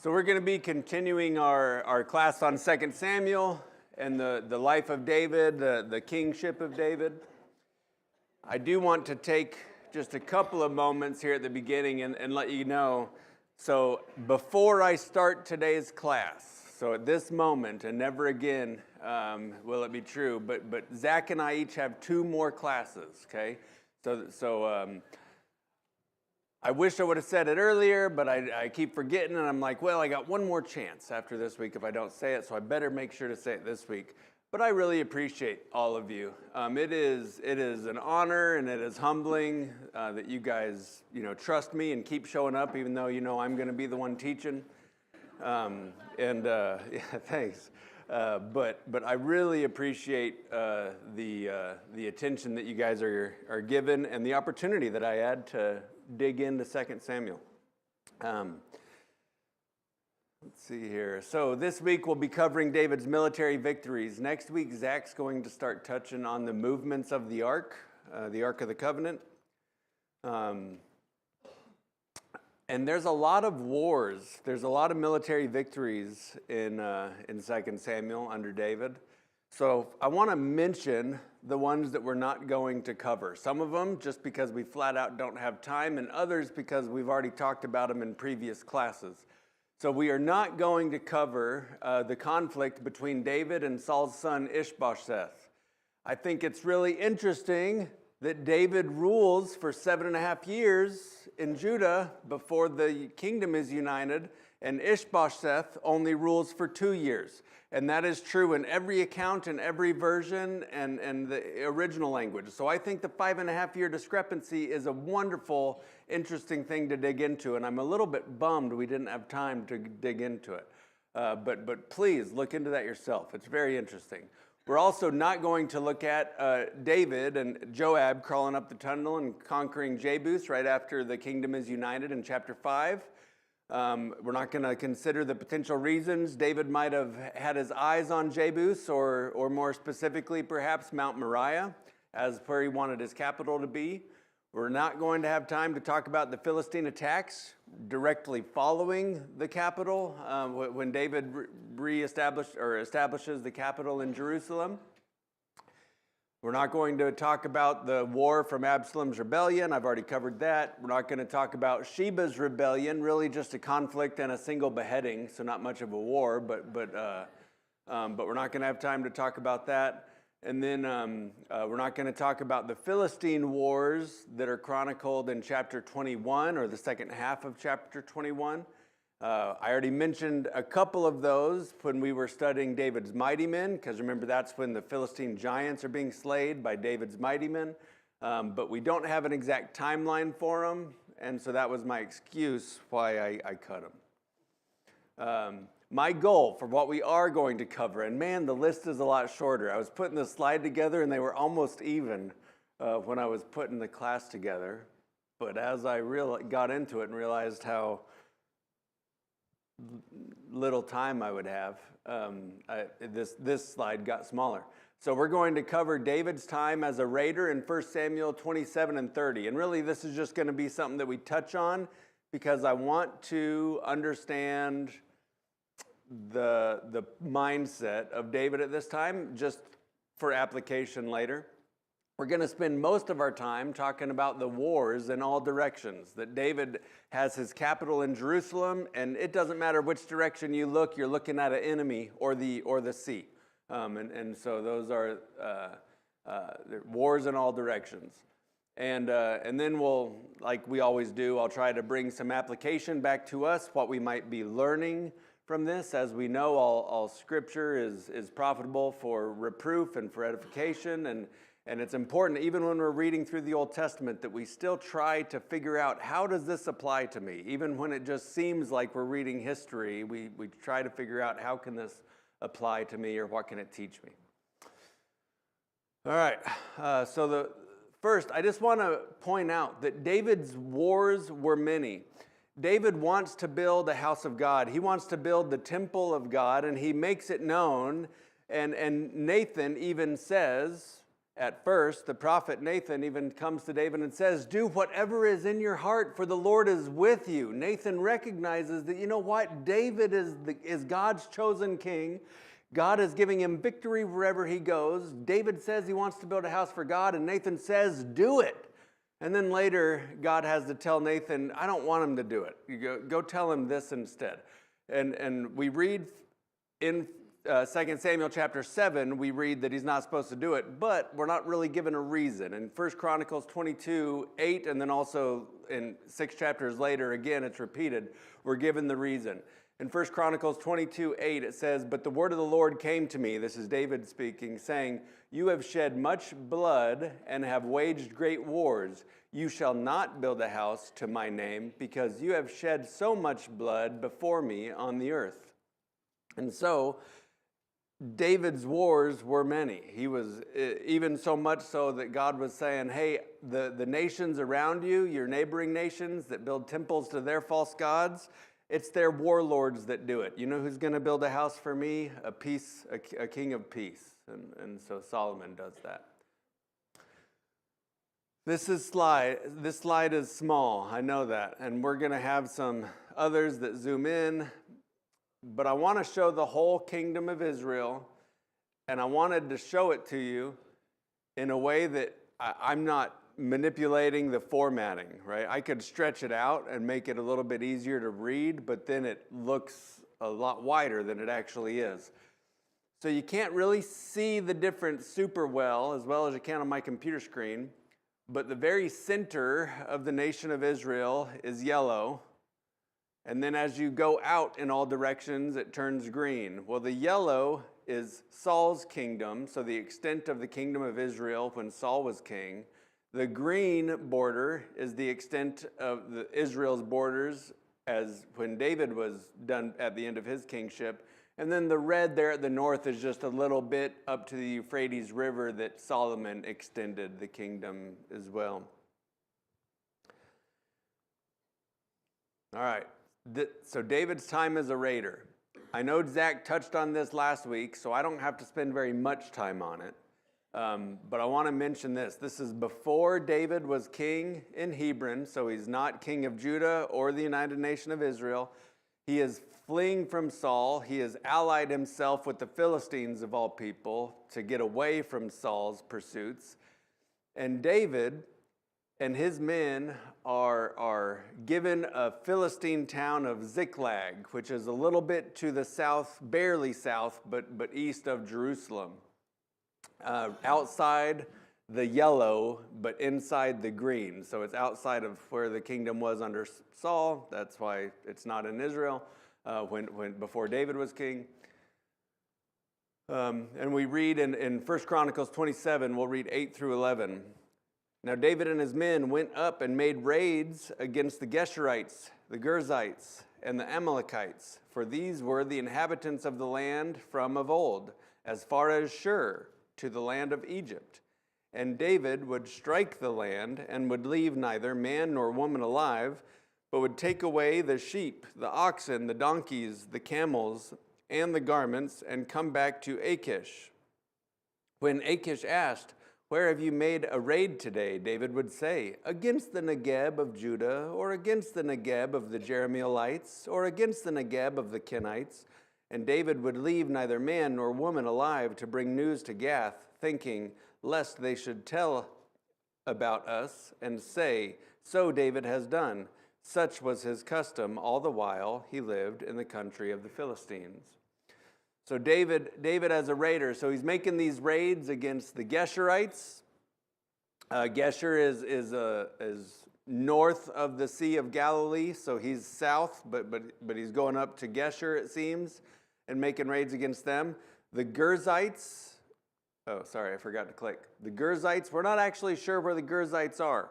So we're going to be continuing our class on 2 Samuel and the life of David, the kingship of David. I do want to take just a couple of moments here at the beginning and let you know. So before I start today's class, so at this moment and never again will it be true, but Zach and I each have 2 more classes, okay? So I wish I would have said it earlier, but I keep forgetting, and I'm like, well, I got one more chance after this week if I don't say it, so I better make sure to say it this week. But I really appreciate all of you. It is an honor and it is humbling that you guys, trust me and keep showing up, even though I'm going to be the one teaching. Yeah, thanks. But I really appreciate the attention that you guys are given and the opportunity that I had to dig into 2 Samuel. Let's see here. So this week we'll be covering David's military victories. Next week, Zach's going to start touching on the movements of the Ark of the Covenant. And there's a lot of wars. There's a lot of military victories in 2 Samuel under David. So I want to mention the ones that we're not going to cover. Some of them just because we flat out don't have time, and others because we've already talked about them in previous classes. So we are not going to cover the conflict between David and Saul's son Ishbosheth. I think it's really interesting that David rules for 7.5 years in Judah before the kingdom is united, and Ishbosheth only rules for 2 years. And that is true in every account, in every version, and the original language. So I think the 5.5-year discrepancy is a wonderful, interesting thing to dig into, and I'm a little bit bummed we didn't have time to dig into it. But please look into that yourself. It's very interesting. We're also not going to look at David and Joab crawling up the tunnel and conquering Jebus right after the kingdom is united in chapter 5. We're not going to consider the potential reasons David might have had his eyes on Jebus, or more specifically, perhaps Mount Moriah, as where he wanted his capital to be. We're not going to have time to talk about the Philistine attacks directly following the capital when David establishes the capital in Jerusalem. We're not going to talk about the war from Absalom's rebellion. I've already covered that. We're not going to talk about Sheba's rebellion, really just a conflict and a single beheading, so not much of a war, but we're not going to have time to talk about that. And then we're not going to talk about the Philistine wars that are chronicled in chapter 21, or the second half of chapter 21. I already mentioned a couple of those when we were studying David's mighty men, because remember that's when the Philistine giants are being slayed by David's mighty men. But we don't have an exact timeline for them, and so that was my excuse why I cut them. My goal for what we are going to cover, and man, the list is a lot shorter. I was putting the slide together, and they were almost even when I was putting the class together. But as I got into it and realized how little time I would have, this slide got smaller. So we're going to cover David's time as a raider in 1 Samuel 27 and 30. And really this is just going to be something that we touch on because I want to understand the mindset of David at this time, just for application later. We're going to spend most of our time talking about the wars in all directions, that David has his capital in Jerusalem, and it doesn't matter which direction you look, you're looking at an enemy or the sea. And so those are wars in all directions. And then we'll, like we always do, I'll try to bring some application back to us, what we might be learning from this. As we know, all Scripture is profitable for reproof and for edification, and it's important, even when we're reading through the Old Testament, that we still try to figure out, how does this apply to me? Even when it just seems like we're reading history, we try to figure out, how can this apply to me, or what can it teach me? All right, so first, I just want to point out that David's wars were many. David wants to build a house of God. He wants to build the temple of God, and he makes it known, and Nathan even says, at first, the prophet Nathan even comes to David and says, do whatever is in your heart, for the Lord is with you. Nathan recognizes that, you know what? David is God's chosen king. God is giving him victory wherever he goes. David says he wants to build a house for God, and Nathan says, do it. And then later, God has to tell Nathan, I don't want him to do it. You go tell him this instead. And we read in 2 Samuel chapter 7, we read that he's not supposed to do it, but we're not really given a reason. In 1 Chronicles 22:8, and then also in 6 chapters later, again, it's repeated, we're given the reason. In 1 Chronicles 22:8, it says, but the word of the Lord came to me, this is David speaking, saying, you have shed much blood and have waged great wars. You shall not build a house to my name, because you have shed so much blood before me on the earth. And so, David's wars were many. He was even so much so that God was saying, hey, the nations around you, your neighboring nations that build temples to their false gods, it's their warlords that do it. You know who's going to build a house for me? A king of peace. And so Solomon does that. This slide is small, I know that. And we're going to have some others that zoom in. But I want to show the whole kingdom of Israel, and I wanted to show it to you in a way that I'm not manipulating the formatting, right? I could stretch it out and make it a little bit easier to read, but then it looks a lot wider than it actually is. So you can't really see the difference super well as you can on my computer screen, but the very center of the nation of Israel is yellow. And then as you go out in all directions, it turns green. Well, the yellow is Saul's kingdom, so the extent of the kingdom of Israel when Saul was king. The green border is the extent of Israel's borders as when David was done at the end of his kingship. And then the red there at the north is just a little bit up to the Euphrates River that Solomon extended the kingdom as well. All right. So David's time as a raider. I know Zach touched on this last week, so I don't have to spend very much time on it. But I want to mention this. This is before David was king in Hebron, so he's not king of Judah or the United Nation of Israel. He is fleeing from Saul. He has allied himself with the Philistines of all people to get away from Saul's pursuits. And David and his men are given a Philistine town of Ziklag, which is a little bit to the south, barely south, but east of Jerusalem. Outside the yellow, but inside the green. So it's outside of where the kingdom was under Saul. That's why it's not in Israel before David was king. And we read in 1 Chronicles 27, we'll read 8 through 11. Now David and his men went up and made raids against the Geshurites, the Girzites, and the Amalekites, for these were the inhabitants of the land from of old, as far as Shur, to the land of Egypt. And David would strike the land and would leave neither man nor woman alive, but would take away the sheep, the oxen, the donkeys, the camels, and the garments, and come back to Achish. When Achish asked, where have you made a raid today? David would say, against the Negeb of Judah, or against the Negeb of the Jerahmeelites, or against the Negeb of the Kenites. And David would leave neither man nor woman alive to bring news to Gath, thinking, lest they should tell about us and say, so David has done. Such was his custom all the while he lived in the country of the Philistines. So David as a raider, so he's making these raids against the Geshurites. Geshur is north of the Sea of Galilee, so he's south, but he's going up to Geshur, it seems, and making raids against them. The Girzites, oh, sorry, I forgot to click. The Girzites, we're not actually sure where the Girzites are.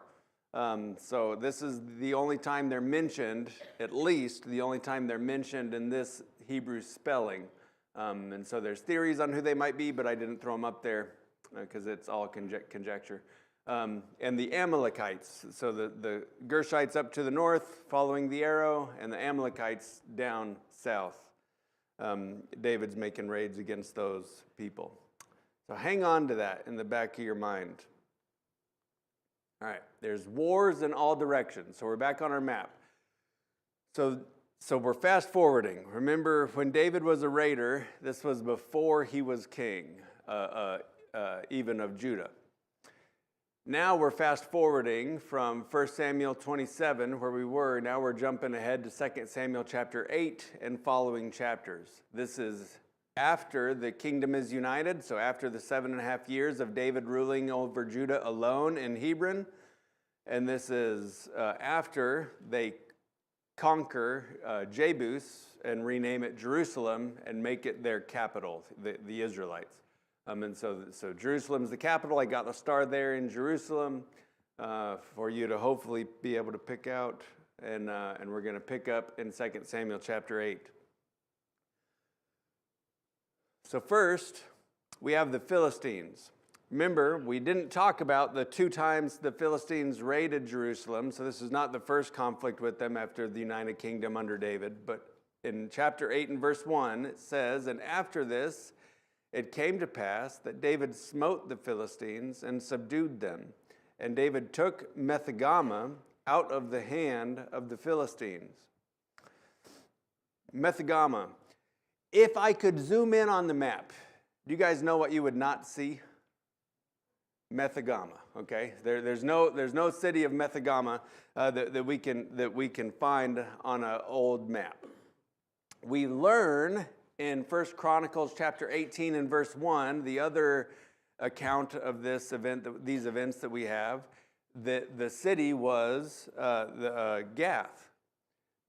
So this is the only time they're mentioned, at least the only time they're mentioned in this Hebrew spelling. And so there's theories on who they might be, but I didn't throw them up there because it's all conjecture. And the Amalekites, so the Gershites up to the north, following the arrow, and the Amalekites down south. David's making raids against those people. So hang on to that in the back of your mind. All right, there's wars in all directions. So we're back on our map. So we're fast forwarding. Remember, when David was a raider, this was before he was king, even of Judah. Now we're fast forwarding from 1 Samuel 27, where we were. Now we're jumping ahead to 2 Samuel chapter 8 and following chapters. This is after the kingdom is united, so after the 7.5 years of David ruling over Judah alone in Hebron. And this is after they conquer Jebus and rename it Jerusalem and make it their capital, the Israelites. And so Jerusalem's the capital. I got the star there in Jerusalem for you to hopefully be able to pick out. And we're going to pick up in 2 Samuel chapter 8. So first, we have the Philistines. Remember, we didn't talk about the 2 times the Philistines raided Jerusalem, so this is not the first conflict with them after the United Kingdom under David. But in chapter 8 and verse 1, it says, "And after this, it came to pass that David smote the Philistines and subdued them. And David took Methegama out of the hand of the Philistines." Methegama. If I could zoom in on the map, do you guys know what you would not see? Methegama, okay? There's no city of Methegama that we can find on an old map. We learn in 1 Chronicles chapter 18 and verse 1, the other account of this event, these events that we have, that the city was Gath.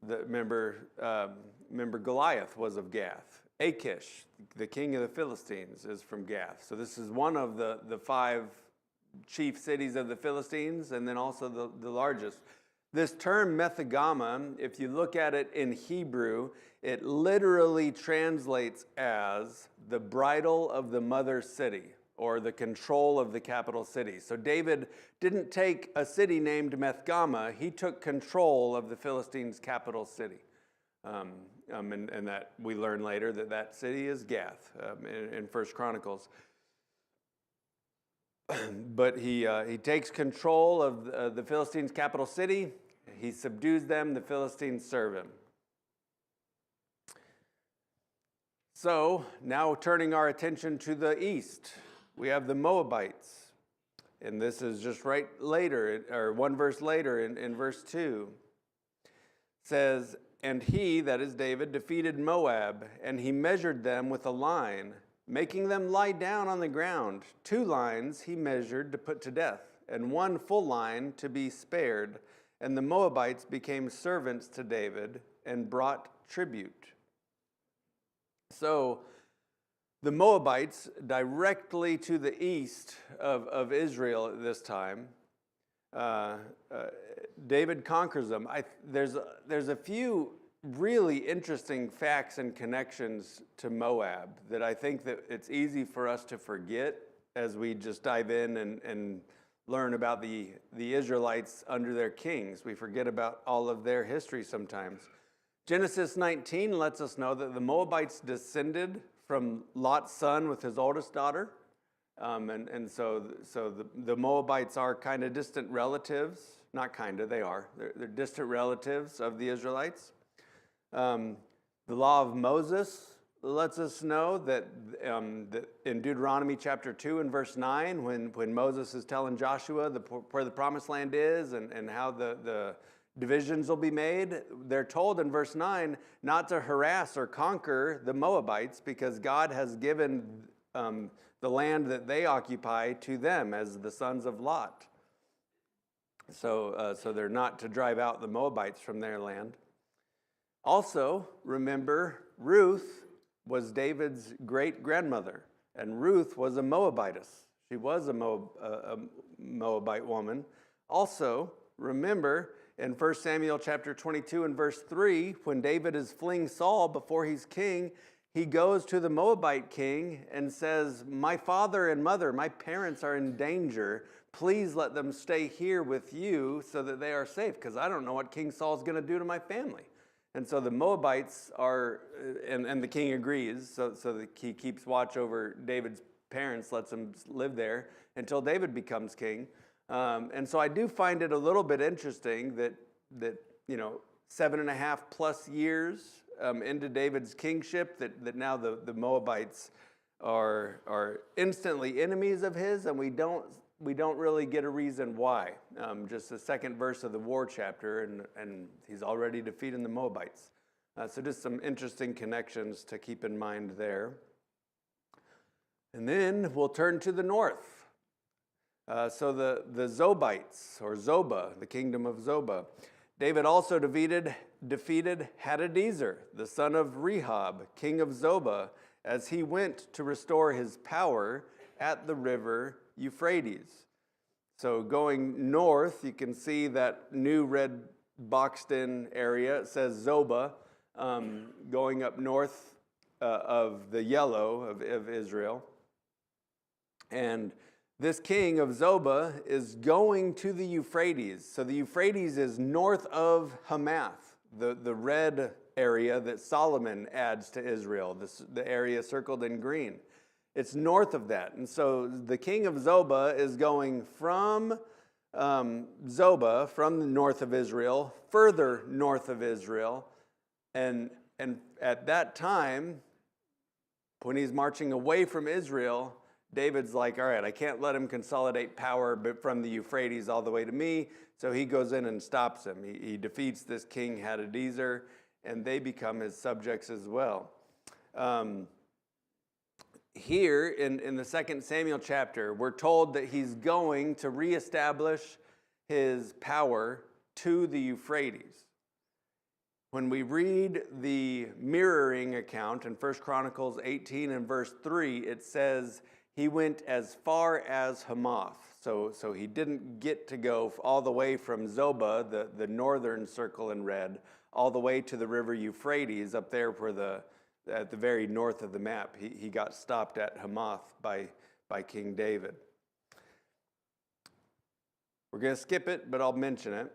Remember Goliath was of Gath. Achish, the king of the Philistines, is from Gath. So this is one of the 5 chief cities of the Philistines, and then also the largest. This term Methegama, if you look at it in Hebrew, it literally translates as the bridle of the mother city, or the control of the capital city. So David didn't take a city named Methegama, he took control of the Philistines' capital city. And that we learn later that city is Gath in 1 Chronicles. But he takes control of the Philistines' capital city. He subdues them. The Philistines serve him. So now turning our attention to the east, we have the Moabites. And this is just right later, or one verse later in verse 2. It says, "And he," that is David, "defeated Moab, and he measured them with a line, making them lie down on the ground. 2 lines he measured to put to death, and 1 full line to be spared. And the Moabites became servants to David and brought tribute." So the Moabites, directly to the east of Israel at this time, David conquers them. There's a few really interesting facts and connections to Moab that I think that it's easy for us to forget as we just dive in and learn about the Israelites under their kings. We forget about all of their history sometimes. Genesis 19 lets us know that the Moabites descended from Lot's son with his oldest daughter. And so the Moabites are kind of distant relatives. Not kind of, they are. They're distant relatives of the Israelites. The law of Moses lets us know that in Deuteronomy chapter 2 and verse 9, when Moses is telling Joshua where the promised land is and how the divisions will be made, they're told in verse 9 not to harass or conquer the Moabites because God has given the land that they occupy to them as the sons of Lot. So they're not to drive out the Moabites from their land. Also, remember, Ruth was David's great-grandmother, and Ruth was a Moabitess. She was a Moabite woman. Also, remember, in 1 Samuel chapter 22 and verse 3, when David is fleeing Saul before he's king, he goes to the Moabite king and says, "My father and mother, my parents are in danger. Please let them stay here with you so that they are safe, because I don't know what King Saul's going to do to my family." And so the Moabites are, and the king agrees, so that he keeps watch over David's parents lets him live there until David becomes king. And so I do find it a little bit interesting that 7.5 plus years into David's kingship, that now the Moabites are instantly enemies of his, and we don't really get a reason why. Just the second verse of the war chapter, and he's already defeating the Moabites. So just some interesting connections to keep in mind there. And then we'll turn to the north. So the Zobites, or Zobah, the kingdom of Zobah. David also defeated Hadadezer, the son of Rehob, king of Zobah, as he went to restore his power at the river Euphrates. So going north, you can see that new red boxed in area. It says Zobah, going up north of the yellow of Israel. And this king of Zobah is going to the Euphrates. So the Euphrates is north of Hamath, the red area that Solomon adds to Israel, the area circled in green. It's north of that. And so the king of Zobah is going from Zobah, from the north of Israel, further north of Israel. And at that time, when he's marching away from Israel, David's like, all right, I can't let him consolidate power from the Euphrates all the way to me. So he goes in and stops him. He defeats this king Hadadezer, and they become his subjects as well. Here in the 2 Samuel chapter, we're told that he's going to reestablish his power to the Euphrates. When we read the mirroring account in 1 Chronicles 18 and verse 3, it says he went as far as Hamath. So he didn't get to go all the way from Zobah, the northern circle in red, all the way to the river Euphrates, up there where at the very north of the map. He got stopped at Hamath by King David. We're going to skip it, but I'll mention it.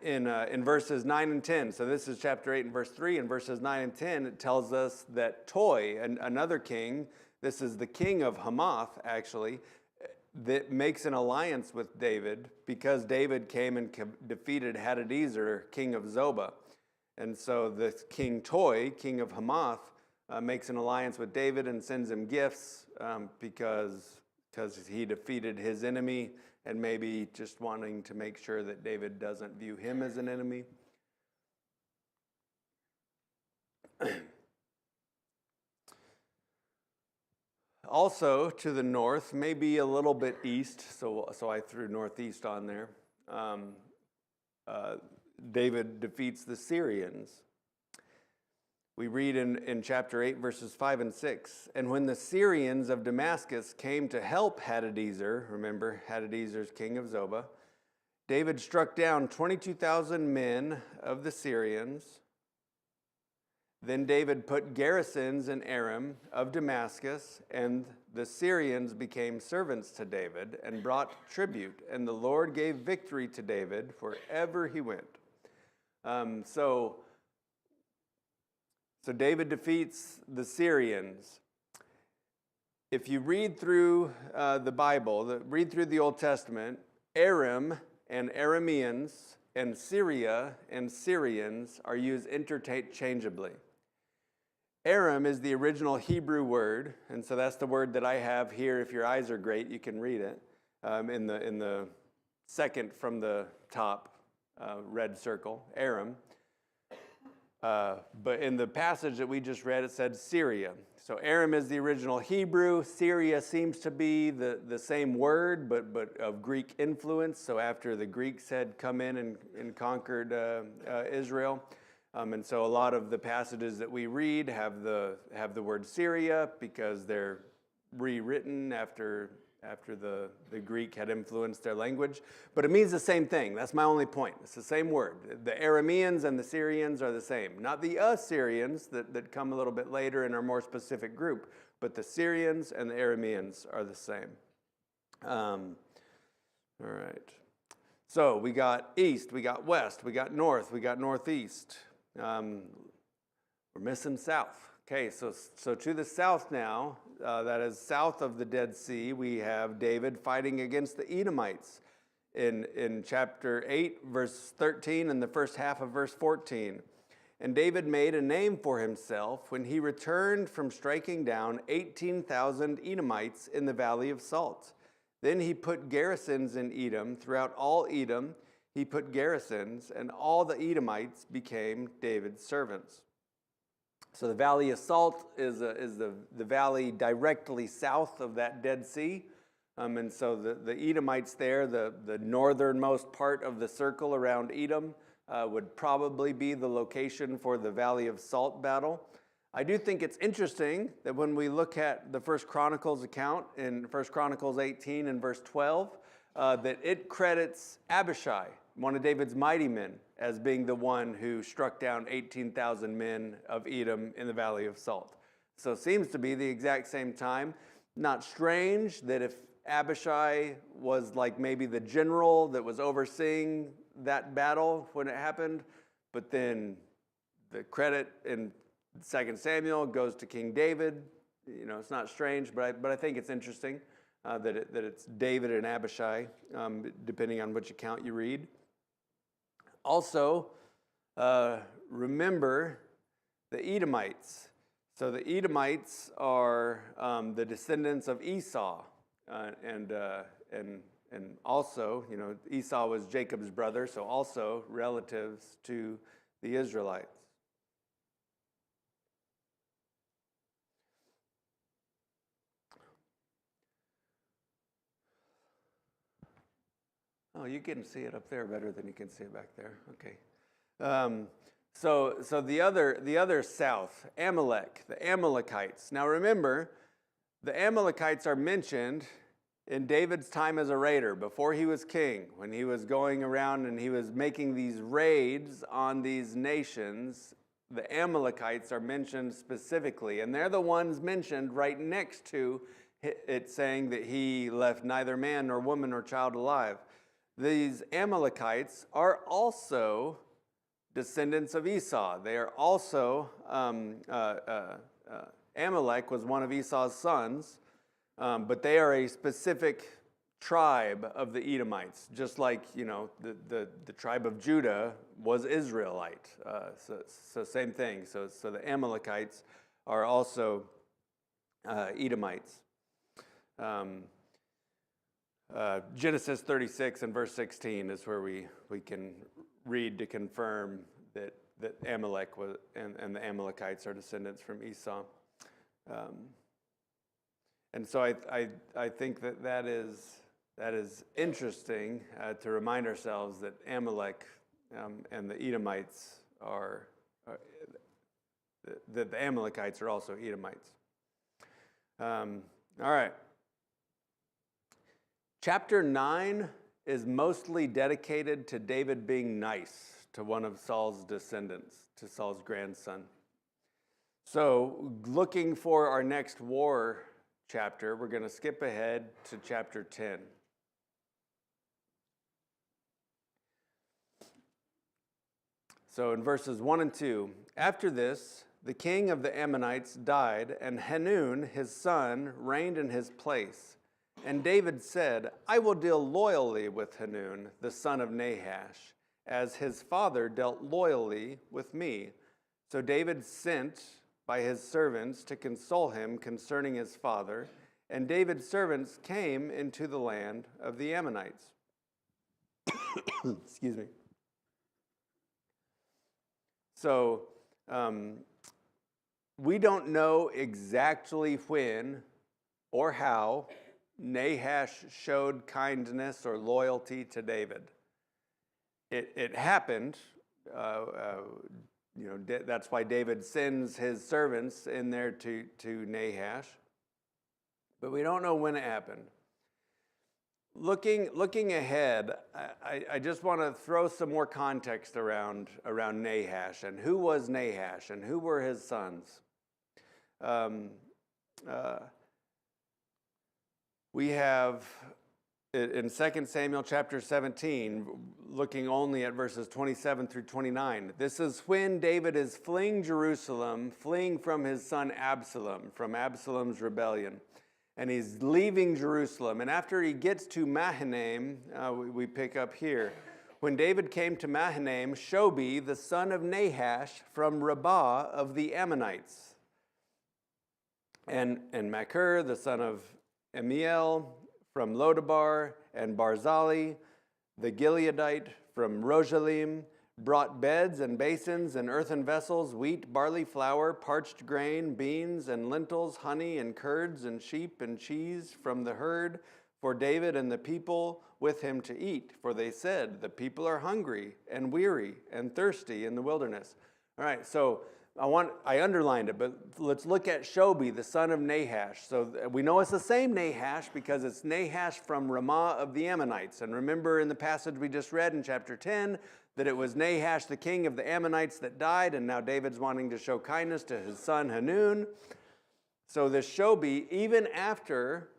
In verses 9 and 10, so this is chapter 8 and verse 3, in verses 9 and 10, it tells us that Toi, another king, this is the king of Hamath, actually, that makes an alliance with David because David came and defeated Hadadezer, king of Zobah. And so this King Toi, king of Hamath, makes an alliance with David and sends him gifts because he defeated his enemy, and maybe just wanting to make sure that David doesn't view him as an enemy. Also to the north, maybe a little bit east, so I threw northeast on there. David defeats the Syrians. We read in chapter 8, verses 5 and 6, and when the Syrians of Damascus came to help Hadadezer, remember Hadadezer's king of Zobah, David struck down 22,000 men of the Syrians. Then David put garrisons in Aram of Damascus, and the Syrians became servants to David and brought tribute, and the Lord gave victory to David wherever he went. So David defeats the Syrians. If you read through the Bible, read through the Old Testament, Aram and Arameans and Syria and Syrians are used interchangeably. Aram is the original Hebrew word, and so that's the word that I have here. If your eyes are great, you can read it in the second from the top red circle, Aram. But in the passage that we just read, it said Syria. So Aram is the original Hebrew. Syria seems to be the same word, but of Greek influence. So after the Greeks had come in and conquered Israel. And so a lot of the passages that we read have the word Syria because they're rewritten after the Greek had influenced their language. But it means the same thing. That's my only point. It's the same word. The Arameans and the Syrians are the same. Not the Assyrians that come a little bit later and are a more specific group, but the Syrians and the Arameans are the same. All right. So we got east, we got west, we got north, we got northeast. We're missing south. Okay, so to the south now, that is south of the Dead Sea, we have David fighting against the Edomites in chapter 8, verse 13, and the first half of verse 14. And David made a name for himself when he returned from striking down 18,000 Edomites in the Valley of Salt. Then he put garrisons in Edom. Throughout all Edom, he put garrisons, and all the Edomites became David's servants. So the Valley of Salt is the valley directly south of that Dead Sea. And so the Edomites there, the northernmost part of the circle around Edom, would probably be the location for the Valley of Salt battle. I do think it's interesting that when we look at the First Chronicles account in First Chronicles 18 and verse 12, that it credits Abishai, one of David's mighty men, as being the one who struck down 18,000 men of Edom in the Valley of Salt. So it seems to be the exact same time. Not strange that if Abishai was like maybe the general that was overseeing that battle when it happened, but then the credit in 2 Samuel goes to King David. You know, it's not strange, but I think it's interesting that it's David and Abishai, depending on which account you read. Also, remember the Edomites. So the Edomites are the descendants of Esau, and also, you know, Esau was Jacob's brother, so also relatives to the Israelites. Oh, you can see it up there better than you can see it back there. Okay. So the other south, Amalek, the Amalekites. Now remember, the Amalekites are mentioned in David's time as a raider, before he was king, when he was going around and he was making these raids on these nations. The Amalekites are mentioned specifically, and they're the ones mentioned right next to it, saying that he left neither man nor woman nor child alive. These Amalekites are also descendants of Esau. They are also, Amalek was one of Esau's sons, but they are a specific tribe of the Edomites, just like, you know, the tribe of Judah was Israelite. So same thing. So the Amalekites are also Edomites. Genesis 36 and verse 16 is where we can read to confirm that Amalek was and the Amalekites are descendants from Esau. And so I think that is interesting to remind ourselves that Amalek and the Edomites that the Amalekites are also Edomites. All right. Chapter 9 is mostly dedicated to David being nice to one of Saul's descendants, to Saul's grandson. So, looking for our next war chapter, we're going to skip ahead to chapter 10. So, in verses 1 and 2, after this, the king of the Ammonites died, and Hanun, his son, reigned in his place. And David said, I will deal loyally with Hanun, the son of Nahash, as his father dealt loyally with me. So David sent by his servants to console him concerning his father, and David's servants came into the land of the Ammonites. Excuse me. So we don't know exactly when or how Nahash showed kindness or loyalty to David. It happened. That's why David sends his servants in there to Nahash. But we don't know when it happened. Looking ahead, I just want to throw some more context around Nahash and who was Nahash and who were his sons. We have in 2 Samuel chapter 17, looking only at verses 27 through 29. This is when David is fleeing Jerusalem, fleeing from his son Absalom, from Absalom's rebellion. And he's leaving Jerusalem. And after he gets to Mahanaim, we pick up here. When David came to Mahanaim, Shobi, the son of Nahash, from Rabbah of the Ammonites, and Machir, the son of Amiel, from Lodabar, and Barzali, the Gileadite, from Rojalim, brought beds and basins and earthen vessels, wheat, barley, flour, parched grain, beans and lentils, honey and curds and sheep and cheese from the herd for David and the people with him to eat. For they said, the people are hungry and weary and thirsty in the wilderness. All right, so I underlined it, but let's look at Shobi, the son of Nahash. So we know it's the same Nahash because it's Nahash from Ramah of the Ammonites. And remember in the passage we just read in chapter 10 that it was Nahash, the king of the Ammonites, that died, and now David's wanting to show kindness to his son Hanun. So this Shobi, even after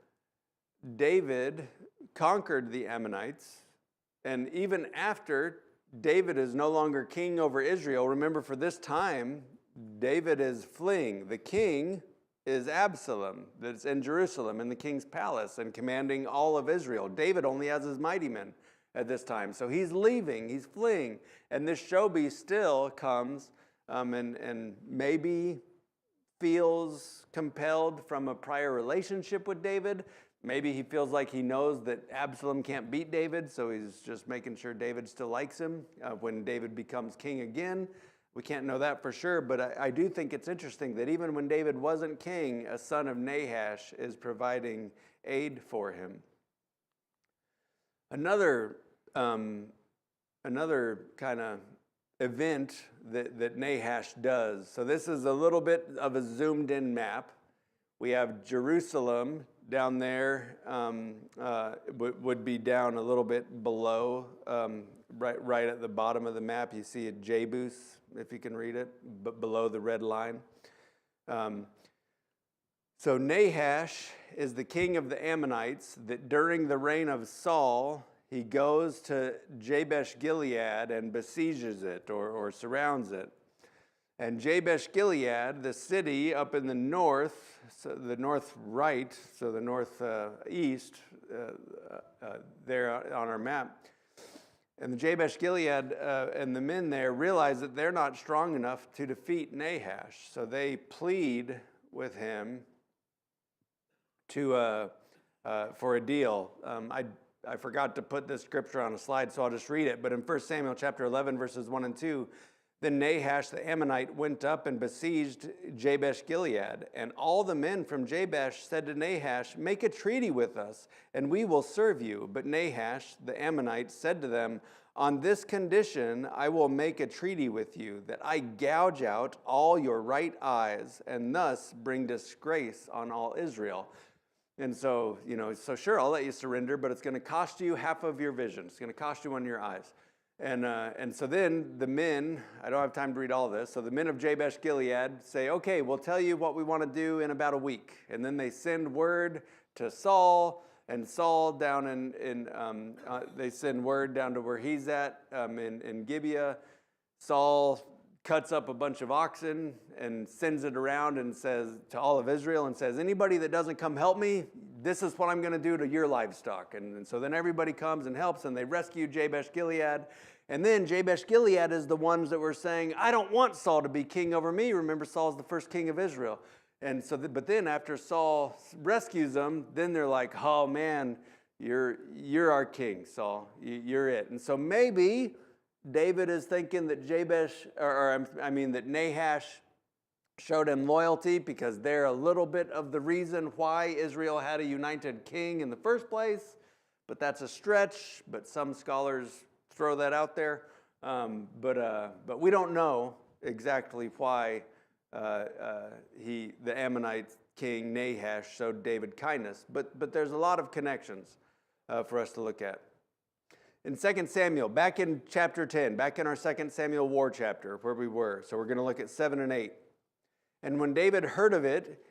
David conquered the Ammonites, and even after David is no longer king over Israel, remember for this time, David is fleeing. The king is Absalom, that's in Jerusalem in the king's palace and commanding all of Israel. David only has his mighty men at this time. So he's leaving, he's fleeing. And this Shobi still comes and maybe feels compelled from a prior relationship with David. Maybe he feels like he knows that Absalom can't beat David, so he's just making sure David still likes him when David becomes king again. We can't know that for sure, but I do think it's interesting that even when David wasn't king, a son of Nahash is providing aid for him. Another kind of event that Nahash does. So this is a little bit of a zoomed in map. We have Jerusalem down there, would be down a little bit below, right at the bottom of the map. You see a Jebus, if you can read it, but below the red line. So Nahash is the king of the Ammonites that during the reign of Saul, he goes to Jabesh Gilead and besieges it or surrounds it. And Jabesh Gilead, the city up in the north, so the north right, so the northeast, there on our map. And the Jabesh Gilead and the men there realize that they're not strong enough to defeat Nahash. So they plead with him for a deal. I forgot to put this scripture on a slide, so I'll just read it. But in 1 Samuel chapter 11, verses 1 and 2, then Nahash the Ammonite went up and besieged Jabesh Gilead. And all the men from Jabesh said to Nahash, make a treaty with us, and we will serve you. But Nahash the Ammonite said to them, on this condition I will make a treaty with you, that I gouge out all your right eyes, and thus bring disgrace on all Israel. And so, so sure, I'll let you surrender, but it's going to cost you half of your vision. It's going to cost you one of your eyes. And so then the men, I don't have time to read all this, so the men of Jabesh Gilead say, okay, we'll tell you what we want to do in about a week. And then they send word to Saul, and Saul down they send word down to where he's at in Gibeah. Saul cuts up a bunch of oxen and sends it around and says to all of Israel and says, anybody that doesn't come help me, this is what I'm going to do to your livestock. And so then everybody comes and helps, and they rescue Jabesh Gilead. And then Jabesh Gilead is the ones that were saying, I don't want Saul to be king over me. Remember, Saul's the first king of Israel. And so, but then after Saul rescues them, then they're like, oh man, you're our king, Saul. You're it. And so maybe David is thinking that that Nahash showed him loyalty because they're a little bit of the reason why Israel had a united king in the first place. But that's a stretch, but some scholars throw that out there. But we don't know exactly why the Ammonite king Nahash showed David kindness. But there's a lot of connections for us to look at. In 2 Samuel, back in chapter 10, back in our 2 Samuel war chapter where we were. So we're going to look at 7 and 8. And when David heard of it,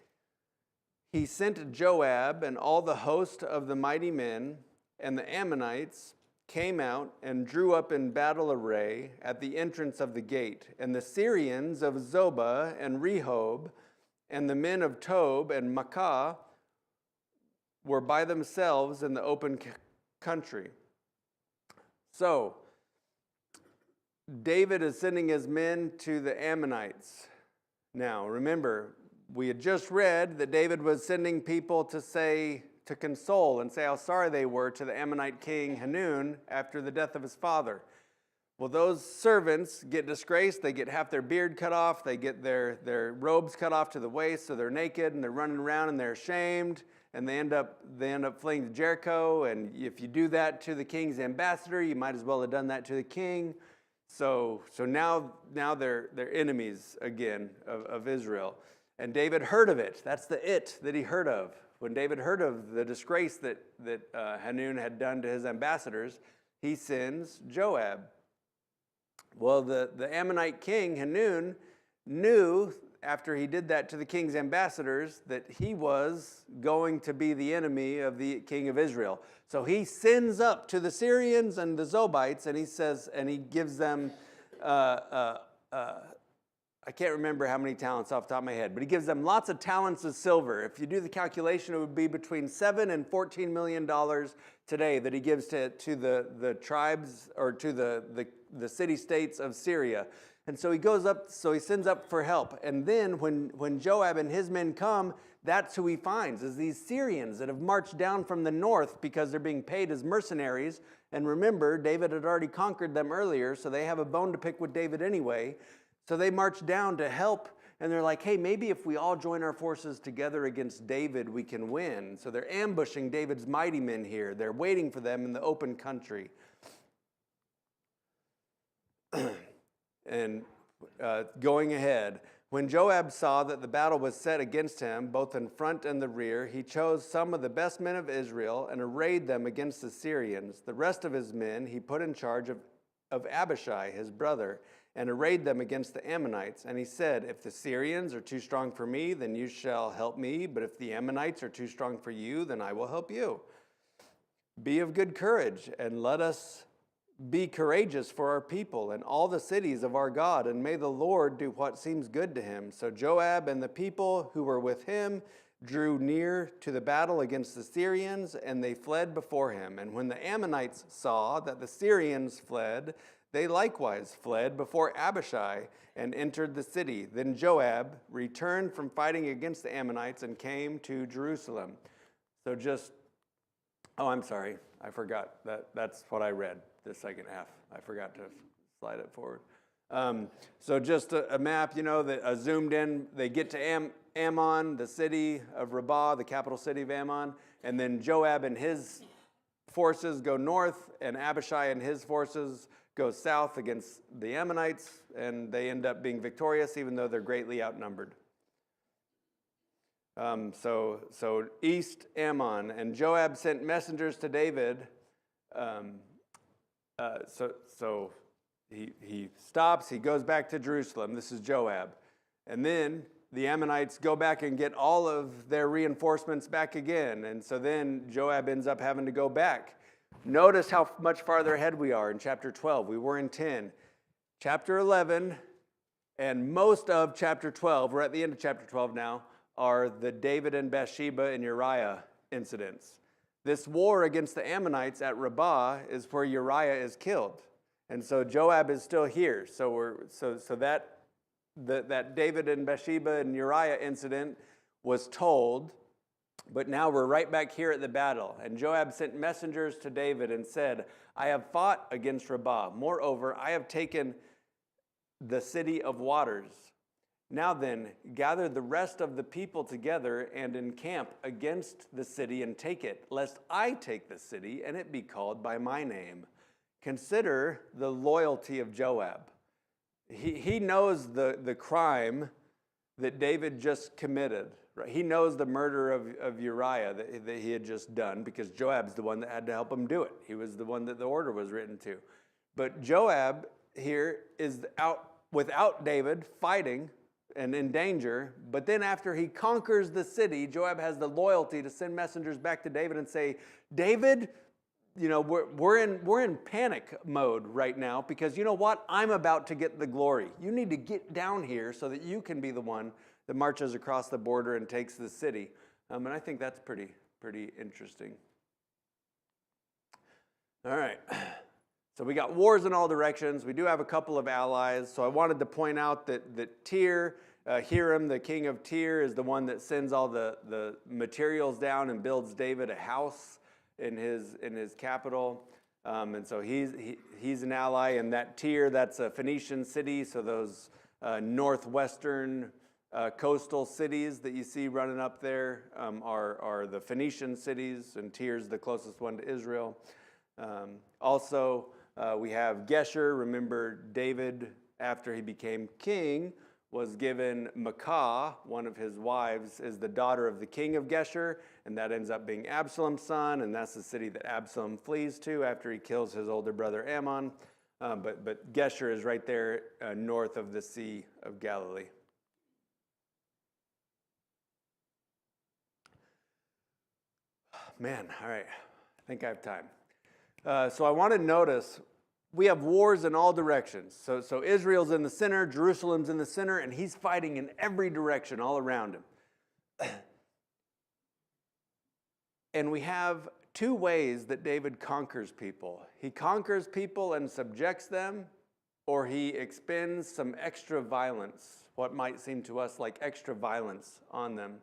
he sent Joab and all the host of the mighty men and the Ammonites came out and drew up in battle array at the entrance of the gate. And the Syrians of Zobah and Rehob and the men of Tob and Maacah were by themselves in the open country. So, David is sending his men to the Ammonites. Now, remember, we had just read that David was sending people to console and say how sorry they were to the Ammonite king Hanun after the death of his father. Well, those servants get disgraced. They get half their beard cut off. They get their robes cut off to the waist, so they're naked and they're running around and they're ashamed. And they end up fleeing to Jericho. And if you do that to the king's ambassador, you might as well have done that to the king. So now they're enemies again of Israel. And David heard of it. That's the it that he heard of. When David heard of the disgrace that Hanun had done to his ambassadors, he sends Joab. Well, the Ammonite king, Hanun, knew after he did that to the king's ambassadors that he was going to be the enemy of the king of Israel. So he sends up to the Syrians and the Zobites, and he says, and he gives them, I can't remember how many talents off the top of my head, but he gives them lots of talents of silver. If you do the calculation, it would be between $7 and $14 million today that he gives to the tribes or to the city-states of Syria. And so he goes up, so he sends up for help. And then when Joab and his men come, that's who he finds, is these Syrians that have marched down from the north because they're being paid as mercenaries. And remember, David had already conquered them earlier, so they have a bone to pick with David anyway. So they march down to help, and they're like, hey, maybe if we all join our forces together against David, we can win. So they're ambushing David's mighty men here. They're waiting for them in the open country. And going ahead, when Joab saw that the battle was set against him, both in front and the rear, he chose some of the best men of Israel and arrayed them against the Syrians. The rest of his men he put in charge of Abishai, his brother, and arrayed them against the Ammonites. And he said, if the Syrians are too strong for me, then you shall help me. But if the Ammonites are too strong for you, then I will help you. Be of good courage, and let us be courageous for our people and all the cities of our God, and may the Lord do what seems good to him. So Joab and the people who were with him drew near to the battle against the Syrians, and they fled before him. And when the Ammonites saw that the Syrians fled, they likewise fled before Abishai and entered the city. Then Joab returned from fighting against the Ammonites and came to Jerusalem. I'm sorry, I forgot. That's what I read, the second half. I forgot to slide it forward. So just a map, that zoomed in. They get to Ammon, the city of Rabbah, the capital city of Ammon, and then Joab and his forces go north, and Abishai and his forces go south against the Ammonites, and they end up being victorious, even though they're greatly outnumbered. So east Ammon, and Joab sent messengers to David. So he stops, he goes back to Jerusalem. This is Joab. And then the Ammonites go back and get all of their reinforcements back again. And so then Joab ends up having to go back. Notice how much farther ahead we are in chapter 12. We were in 10. Chapter 11 and most of chapter 12, we're at the end of chapter 12 now, are the David and Bathsheba and Uriah incidents. This war against the Ammonites at Rabbah is where Uriah is killed. And so Joab is still here. So that David and Bathsheba and Uriah incident was told, but now we're right back here at the battle. And Joab sent messengers to David and said, I have fought against Rabbah. Moreover, I have taken the city of waters. Now then, gather the rest of the people together and encamp against the city and take it, lest I take the city and it be called by my name. Consider the loyalty of Joab. He knows the crime that David just committed. Right? He knows the murder of Uriah that he had just done, because Joab's the one that had to help him do it. He was the one that the order was written to. But Joab here is out without David, fighting and in danger. But then after he conquers the city, Joab has the loyalty to send messengers back to David and say, David, we're in panic mode right now because you know what? I'm about to get the glory. You need to get down here so that you can be the one that marches across the border and takes the city. And I think that's pretty interesting. All right. So we got wars in all directions. We do have a couple of allies. So I wanted to point out that Tyre, Hiram, the king of Tyre, is the one that sends all the materials down and builds David a house in his capital. And so he's an ally. And that Tyre, that's a Phoenician city. So those northwestern coastal cities that you see running up there are the Phoenician cities, and Tyr's the closest one to Israel. Also, we have Geshur. Remember, David, after he became king, was given Maacah, one of his wives, is the daughter of the king of Geshur, and that ends up being Absalom's son, and that's the city that Absalom flees to after he kills his older brother Ammon. But Geshur is right there north of the Sea of Galilee. Man, all right, I think I have time. So I want to notice we have wars in all directions. So Israel's in the center, Jerusalem's in the center, and he's fighting in every direction all around him. And we have two ways that David conquers people. He conquers people and subjects them, or he expends some extra violence, what might seem to us like extra violence on them.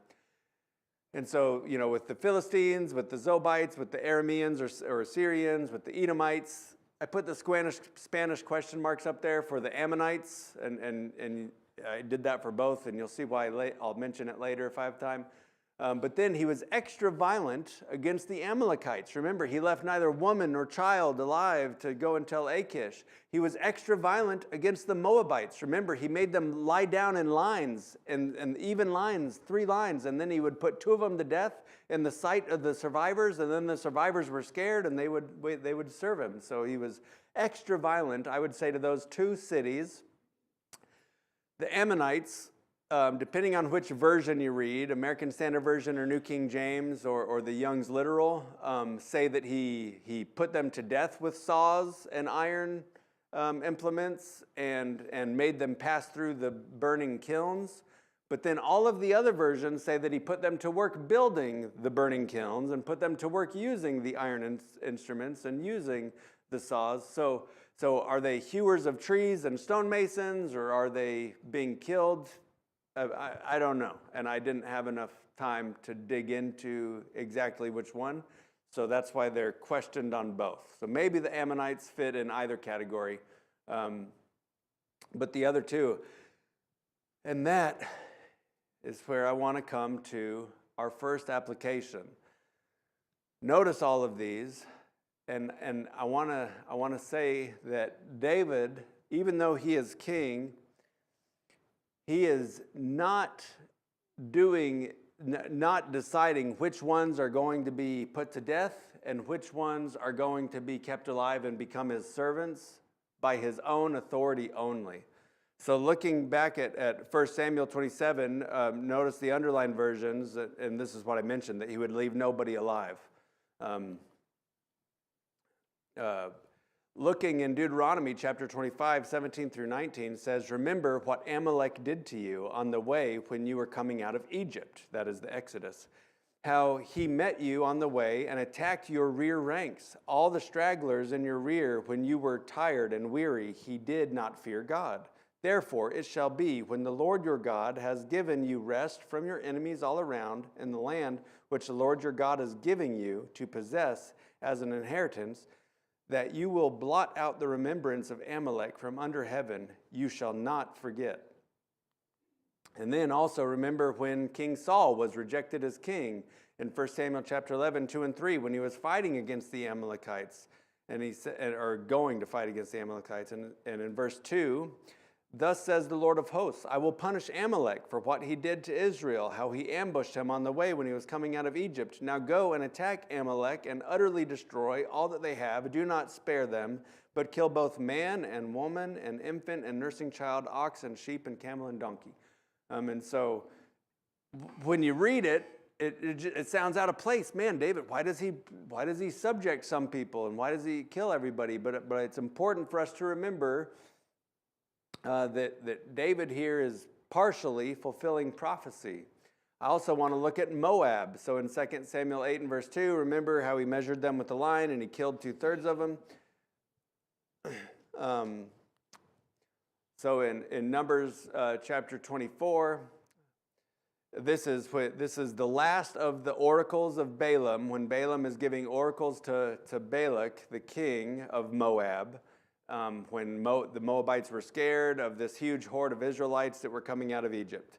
And so, with the Philistines, with the Zobites, with the Arameans or Assyrians, with the Edomites, I put the Spanish question marks up there for the Ammonites, and I did that for both, and you'll see why I'll mention it later if I have time. But then he was extra violent against the Amalekites. Remember, he left neither woman nor child alive to go and tell Achish. He was extra violent against the Moabites. Remember, he made them lie down in lines, and even lines, 3 lines, and then he would put 2 of them to death in the sight of the survivors, and then the survivors were scared, and they would serve him. So he was extra violent, I would say, to those 2 cities. The Ammonites, depending on which version you read, American Standard Version or New King James or the Young's Literal, say that he put them to death with saws and iron implements and made them pass through the burning kilns. But then all of the other versions say that he put them to work building the burning kilns and put them to work using the iron instruments and using the saws. So are they hewers of trees and stonemasons, or are they being killed? I don't know, and I didn't have enough time to dig into exactly which one, so that's why they're questioned on both. So maybe the Ammonites fit in either category, but the other 2, and that is where I want to come to our first application. Notice all of these, and I want to say that David, even though he is king, he is not deciding which ones are going to be put to death and which ones are going to be kept alive and become his servants by his own authority only. So looking back at 1 Samuel 27, notice the underlined versions, and this is what I mentioned, that he would leave nobody alive. Looking in Deuteronomy chapter 25, 17 through 19 says, "Remember what Amalek did to you on the way when you were coming out of Egypt," that is the Exodus, "how he met you on the way and attacked your rear ranks. All the stragglers in your rear, when you were tired and weary, he did not fear God. Therefore it shall be, when the Lord your God has given you rest from your enemies all around in the land which the Lord your God is giving you to possess as an inheritance, that you will blot out the remembrance of Amalek from under heaven. You shall not forget." And then also remember when King Saul was rejected as king in 1 Samuel chapter 11, 2 and 3, when he was fighting against the Amalekites, and he said, or going to fight against the Amalekites. And in verse 2, "Thus says the Lord of hosts, I will punish Amalek for what he did to Israel, how he ambushed him on the way when he was coming out of Egypt. Now go and attack Amalek and utterly destroy all that they have. Do not spare them, but kill both man and woman and infant and nursing child, ox and sheep and camel and donkey." And so when you read it, it sounds out of place. Man, David, why does he subject some people, and why does he kill everybody? But it's important for us to remember that David here is partially fulfilling prophecy. I also want to look at Moab. So in 2 Samuel 8 and verse 2, remember how he measured them with the line and he killed 2/3 of them. So in Numbers chapter 24, this is the last of the oracles of Balaam, when Balaam is giving oracles to Balak, the king of Moab, when the Moabites were scared of this huge horde of Israelites that were coming out of Egypt.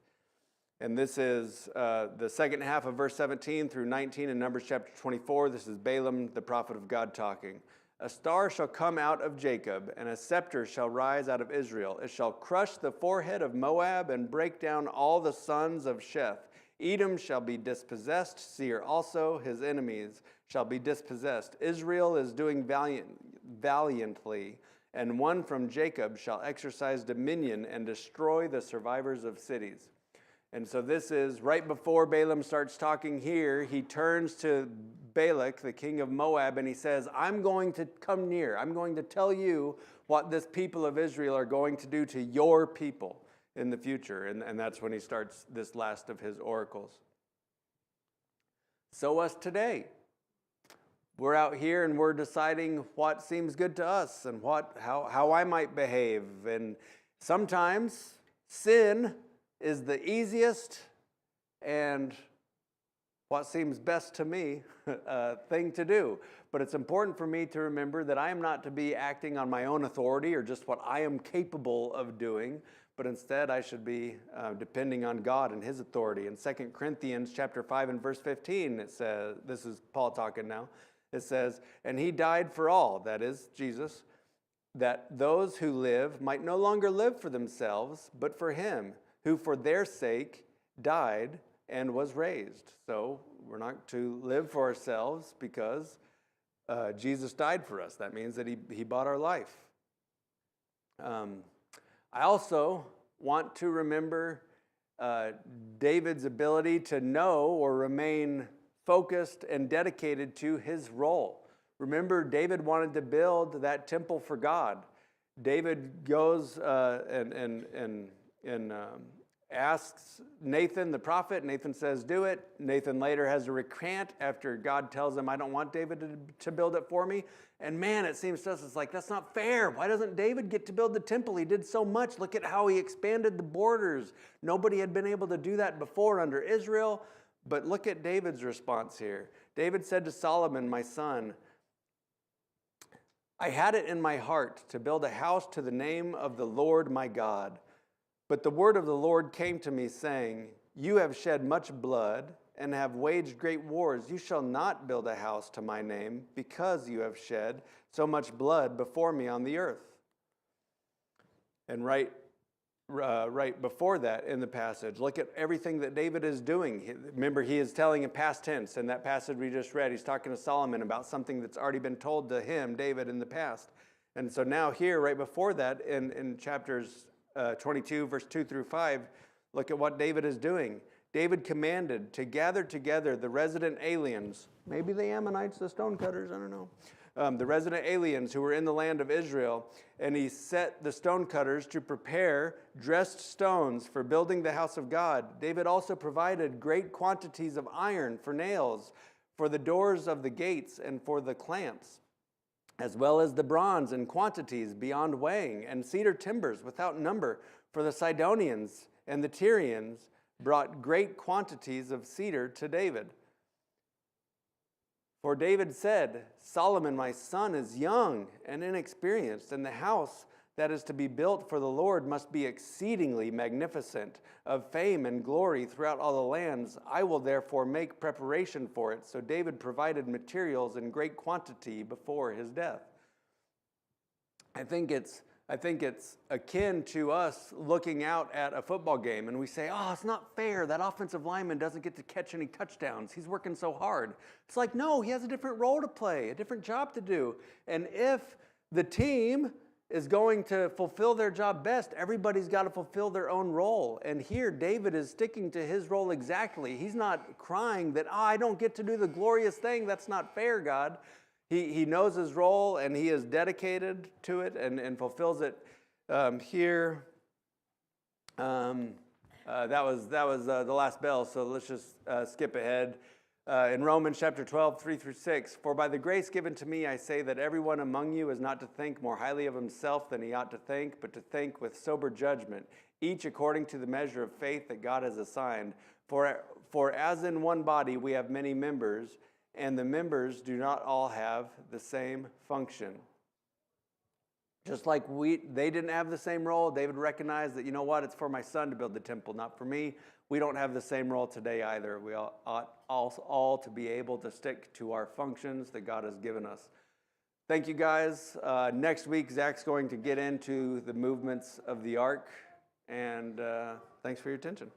And this is the second half of verse 17 through 19 in Numbers chapter 24. This is Balaam, the prophet of God, talking. A star shall come out of Jacob, and a scepter shall rise out of Israel. It shall crush the forehead of Moab and break down all the sons of Sheth. Edom shall be dispossessed. Seir also, his enemies, shall be dispossessed. Israel is doing valiantly, and one from Jacob shall exercise dominion and destroy the survivors of cities. And so this is right before Balaam starts talking here. He turns to Balak, the king of Moab, and he says, I'm going to come near. I'm going to tell you what this people of Israel are going to do to your people in the future. And that's when he starts this last of his oracles. So us today. We're out here and we're deciding what seems good to us and how I might behave. And sometimes sin is the easiest and what seems best to me thing to do. But it's important for me to remember that I am not to be acting on my own authority or just what I am capable of doing, but instead I should be depending on God and his authority. In 2 Corinthians chapter 5 and verse 15, it says, this is Paul talking now, it says, and he died for all, that is Jesus, that those who live might no longer live for themselves, but for him, who for their sake died and was raised. So we're not to live for ourselves because Jesus died for us. That means that he bought our life. I also want to remember David's ability to know or remain focused and dedicated to his role. Remember, David wanted to build that temple for God. David goes and asks Nathan the prophet. Nathan says, do it. Nathan later has to recant after God tells him, I don't want David to build it for me. And man, it seems to us, it's like, that's not fair. Why doesn't David get to build the temple? He did so much. Look at how he expanded the borders. Nobody had been able to do that before under Israel. But look at David's response here. David said to Solomon, my son, I had it in my heart to build a house to the name of the Lord my God. But the word of the Lord came to me, saying, you have shed much blood and have waged great wars. You shall not build a house to my name, because you have shed so much blood before me on the earth. And right before that in the passage, look at everything that David is doing. Remember, he is telling in past tense. In that passage we just read, he's talking to Solomon about something that's already been told to him, David, in the past. And so now here, right before that, in chapters 22, verse 2 through 5, look at what David is doing. David commanded to gather together the resident aliens, maybe the Ammonites, the stonecutters, I don't know, the resident aliens who were in the land of Israel, and he set the stonecutters to prepare dressed stones for building the house of God. David also provided great quantities of iron for nails, for the doors of the gates, and for the clamps, as well as the bronze in quantities beyond weighing, and cedar timbers without number. For the Sidonians and the Tyrians brought great quantities of cedar to David. For David said, Solomon, my son, is young and inexperienced, and the house that is to be built for the Lord must be exceedingly magnificent, of fame and glory throughout all the lands. I will therefore make preparation for it. So David provided materials in great quantity before his death. I think it's akin to us looking out at a football game and we say, oh, it's not fair. That offensive lineman doesn't get to catch any touchdowns. He's working so hard. It's like, no, he has a different role to play, a different job to do. And if the team is going to fulfill their job best. Everybody's got to fulfill their own role. And here, David is sticking to his role exactly. He's not crying that, I don't get to do the glorious thing. That's not fair, God. He knows his role, and he is dedicated to it and fulfills it here. That was the last bell, so let's just skip ahead. In Romans chapter 12, 3-6, for by the grace given to me, I say that everyone among you is not to think more highly of himself than he ought to think, but to think with sober judgment, each according to the measure of faith that God has assigned. For as in one body we have many members, and the members do not all have the same function. Just like they didn't have the same role, David recognized that, you know what, it's for my son to build the temple, not for me. We don't have the same role today either. We ought all to be able to stick to our functions that God has given us. Thank you, guys. Next week, Zach's going to get into the movements of the ark, and thanks for your attention.